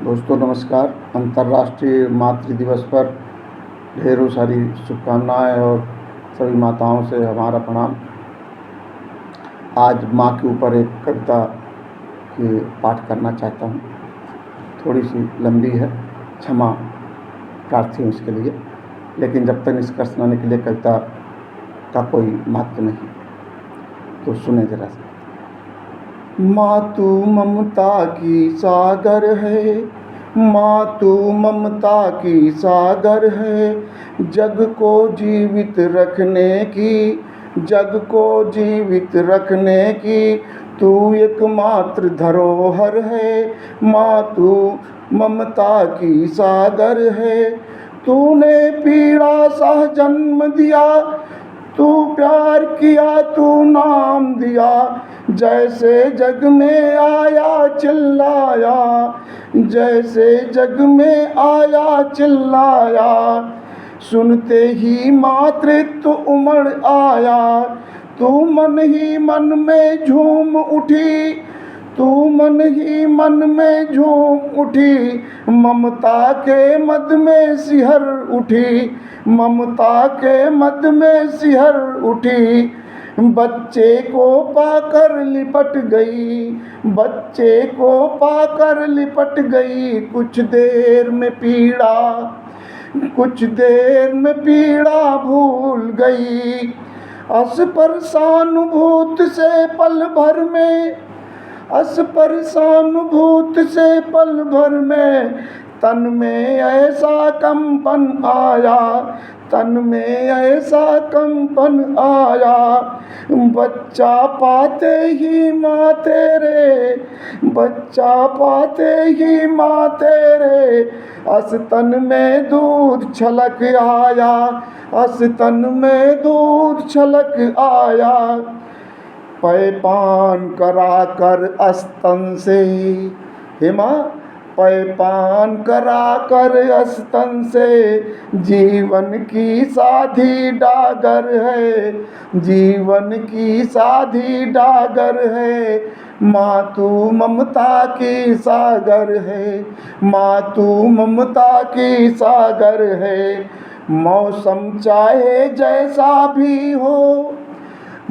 दोस्तों नमस्कार। अंतर्राष्ट्रीय मातृ दिवस पर ढेरों सारी शुभकामनाएं और सभी माताओं से हमारा प्रणाम। आज माँ के ऊपर एक कविता के पाठ करना चाहता हूँ। थोड़ी सी लंबी है, क्षमा प्रार्थी हूँ इसके लिए, लेकिन जब तक निष्कर्ष न निकले कविता का कोई महत्व नहीं। तो सुने जरा सा। माँ तू ममता की सागर है, माँ तू ममता की सागर है। जग को जीवित रखने की, जग को जीवित रखने की तू एकमात्र धरोहर है। माँ तू ममता की सागर है। तूने पीड़ा सह जन्म दिया, तू प्यार किया, तू नाम दिया। जैसे जग में आया चिल्लाया, जैसे जग में आया चिल्लाया। सुनते ही मातृत्व उमड़ आया, तू मन ही मन में झूम उठी, तू मन ही मन में झूम उठी। ममता के मद में सिहर उठी, ममता के मद में सिहर उठी। बच्चे को पाकर लिपट गई, बच्चे को पाकर लिपट गई। कुछ देर में पीड़ा, कुछ देर में पीड़ा भूल गई। असपरसानुभूत से पल भर में, असपरसानुभूत से पल भर में तन में ऐसा कंपन आया, तन में ऐसा कंपन आया। बच्चा पाते ही माँ तेरे, बच्चा पाते ही माँ तेरे अस्तन में दूध छलक आया, अस्तन में दूध छलक आया। पैपान करा कर अस्तन से, हे माँ पैपान करा कर अस्तन से जीवन की साधी डागर है, जीवन की साधी डागर है। माँ तू ममता की सागर है, माँ तू ममता की सागर है। मौसम चाहे जैसा भी हो,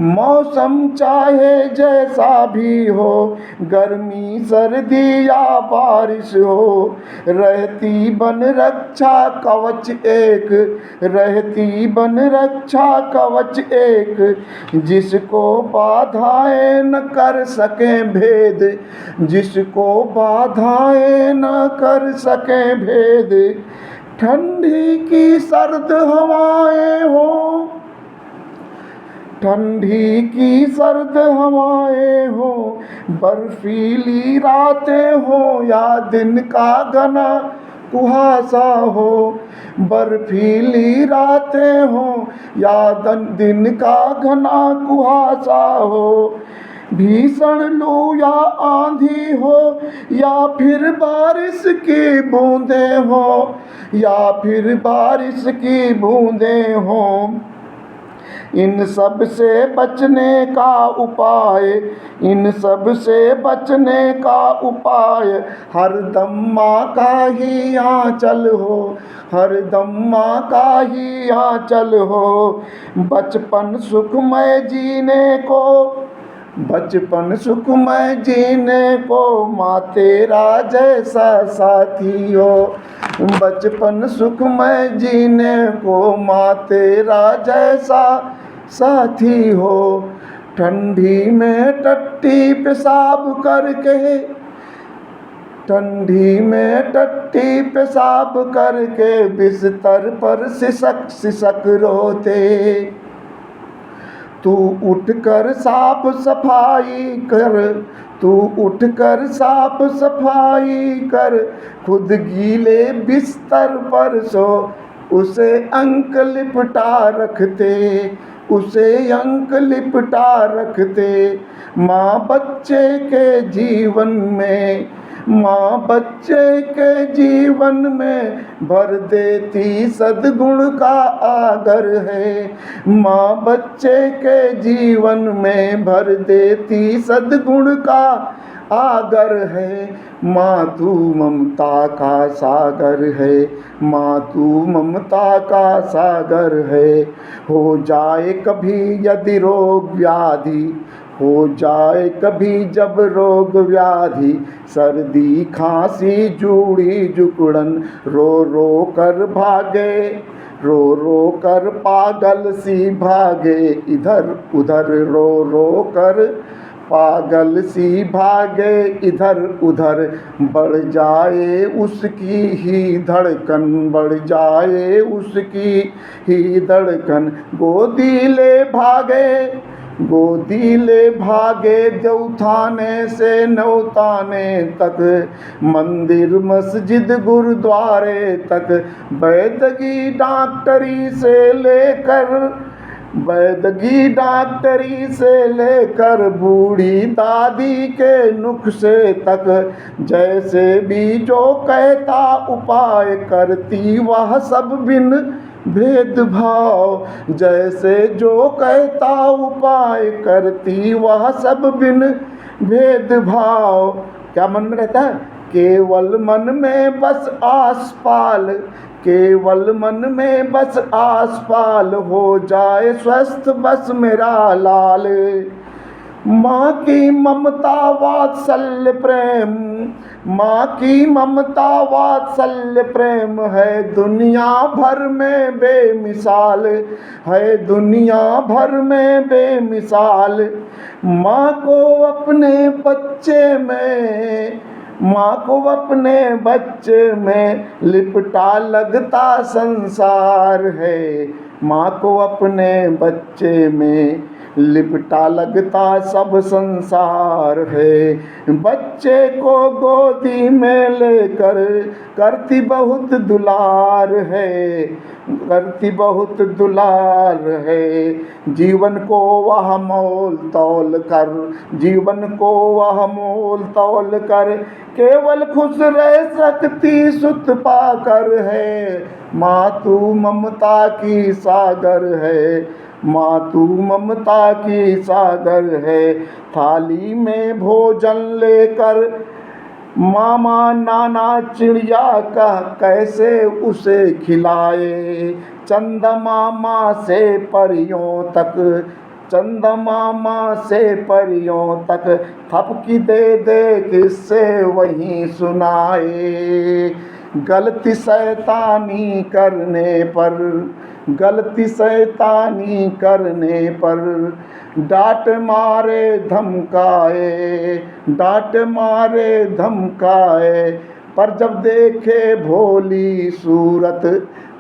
मौसम चाहे जैसा भी हो, गर्मी सर्दी या बारिश हो, रहती बन रक्षा कवच एक, रहती बन रक्षा कवच एक। जिसको बाधाएं न कर सकें भेद, जिसको बाधाएं न कर सकें भेद। ठंडी की सर्द हवाएं हो, ठंडी की सर्द हवाएं हो, बर्फीली रातें हो या दिन का घना कुहासा हो, बर्फीली रातें हो या दिन का घना कुहासा हो। भीषण लू या आंधी हो या फिर बारिश की बूंदें हो, या फिर बारिश की बूंदें हो। इन सब से बचने का उपाय, इन सब से बचने का उपाय हरदम माँ का ही आंचल हो, हरदम माँ का ही आंचल हो। बचपन सुखमय जीने को, बचपन सुखमय जीने को माँ तेरा जैसा साथी हो। बचपन सुखमय जीने को माँ तेरा जैसा साथी हो। ठंडी में टट्टी पेशाब करके, ठंडी में टट्टी पेशाब करके बिस्तर पर सिसक सिसक रोते। तू उठकर साफ सफाई कर, तू उठकर साफ सफाई कर, खुद गीले बिस्तर पर सो। उसे अंक लिपटा रखते, उसे अंक लिपटा रखते। माँ बच्चे के जीवन में, माँ बच्चे के जीवन में भर देती सद्गुण का आगर है। माँ बच्चे के जीवन में भर देती सद्गुण का आगर है। माँ तू ममता का सागर है, माँ तू ममता का सागर है। हो जाए कभी यदि रोग व्याधि, हो जाए कभी जब रोग व्याधि, सर्दी खांसी जूड़ी जुकड़न, रो रो कर भागे, रो रो कर पागल सी भागे, इधर उधर रो रो कर पागल सी भागे इधर उधर। बढ़ जाए उसकी ही धड़कन, बढ़ जाए उसकी ही धड़कन। गोदी ले भागे, गोदी ले भागे, देवथाने से नौताने तक, मंदिर मस्जिद गुरुद्वारे तक। बैदगी डॉक्टरी से लेकर, बैदगी डॉक्टरी से लेकर, बूढ़ी दादी के नुस्खे तक। जैसे भी जो कहता उपाय करती वह सब बिन भेदभाव, जैसे जो कहता उपाय करती वह सब बिन भेदभाव। क्या मन में रहता है? केवल मन में बस आसपाल, केवल मन में बस आसपाल, हो जाए स्वस्थ बस मेरा लाल। माँ की ममता वात्सल्य प्रेम, माँ की ममता वात्सल्य प्रेम है दुनिया भर में बेमिसाल, है दुनिया भर में बेमिसाल। माँ को अपने बच्चे में, माँ को अपने बच्चे में लिपटा लगता संसार है, माँ को अपने बच्चे में लिपटा लगता सब संसार है। बच्चे को गोदी में लेकर करती बहुत दुलार है, करती बहुत दुलार है। जीवन को वह मोल तौल कर, जीवन को वह मोल तौल कर, केवल खुश रह सकती सुत पाकर है। माँ तू ममता की सागर है, माँ तू ममता की सागर है। थाली में भोजन लेकर मामा नाना चिड़िया का कैसे उसे खिलाए, चंदमामा से परियों तक, चंदमामा से परियों तक, थपकी दे दे किससे वहीं सुनाए। गलती शैतानी करने पर, गलती शैतानी करने पर, डांट मारे धमकाए, डांट मारे धमकाए। पर जब देखे भोली सूरत,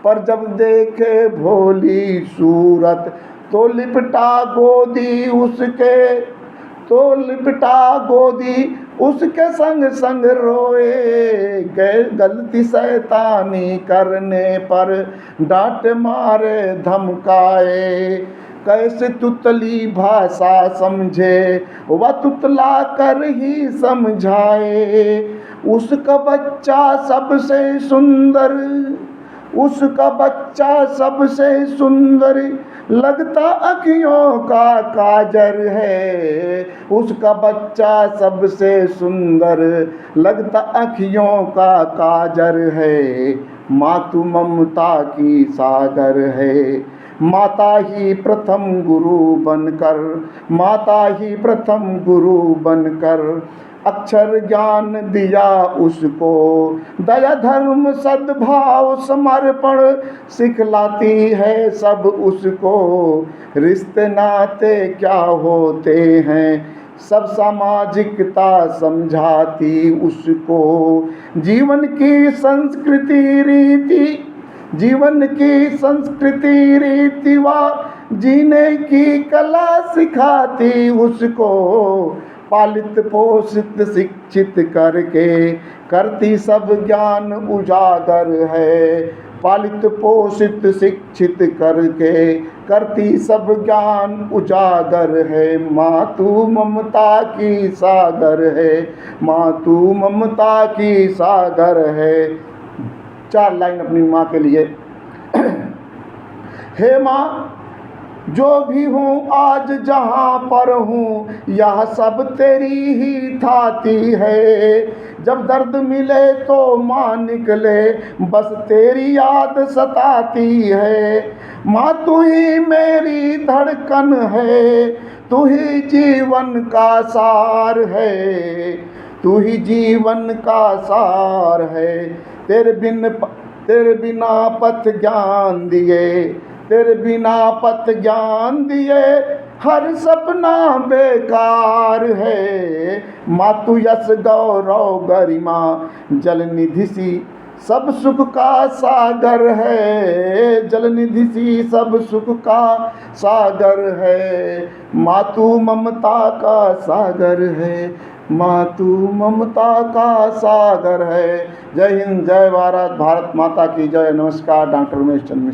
पर जब देखे भोली सूरत, तो लिपटा गोदी उसके, तो लिपटा गोदी उसके संग संग रोए। गलती शैतानी करने पर, डांट मारे धमकाए। कैसे तुतली भाषा समझे वह तुतला कर ही समझाए। उसका बच्चा सबसे सुंदर, उसका बच्चा सबसे सुंदर, लगता अखियों का काजर है। उसका बच्चा सबसे सुंदर, लगता अखियों का काजर है। माँ तू ममता की सागर है, माता ही प्रथम गुरु बनकर, माता ही प्रथम गुरु बनकर, अक्षर ज्ञान दिया उसको, दया धर्म सद्भाव समर्पण सिखलाती है सब उसको। रिश्ते नाते क्या होते हैं सब सामाजिकता समझाती उसको। जीवन की संस्कृति रीति, जीवन की संस्कृति रीति व जीने की कला सिखाती उसको। पालित पोषित शिक्षित करके करती सब ज्ञान उजागर है। पालित पोषित शिक्षित करके करती सब ज्ञान उजागर है। माँ तू ममता की सागर है, माँ तू ममता की सागर है। 4 लाइन अपनी माँ के लिए। हे माँ, जो भी हूँ आज जहाँ पर हूँ यह सब तेरी ही थाती है। जब दर्द मिले तो माँ निकले बस तेरी याद सताती है। माँ तू ही मेरी धड़कन है, तू ही जीवन का सार है, तू ही जीवन का सार है। तेरे बिना पथ ज्ञान दिए, तेरे बिना पथ ज्ञान दिए हर सपना बेकार है। मातु यश गौरव गरिमा जल निधि सी सब सुख का सागर है, जल निधि सी सब सुख का सागर है। मातु ममता का सागर है, मातु ममता का सागर है। जय हिंद, जय भारत, भारत माता की जय। नमस्कार, डॉक्टर उमेश चंद्र मिश्र।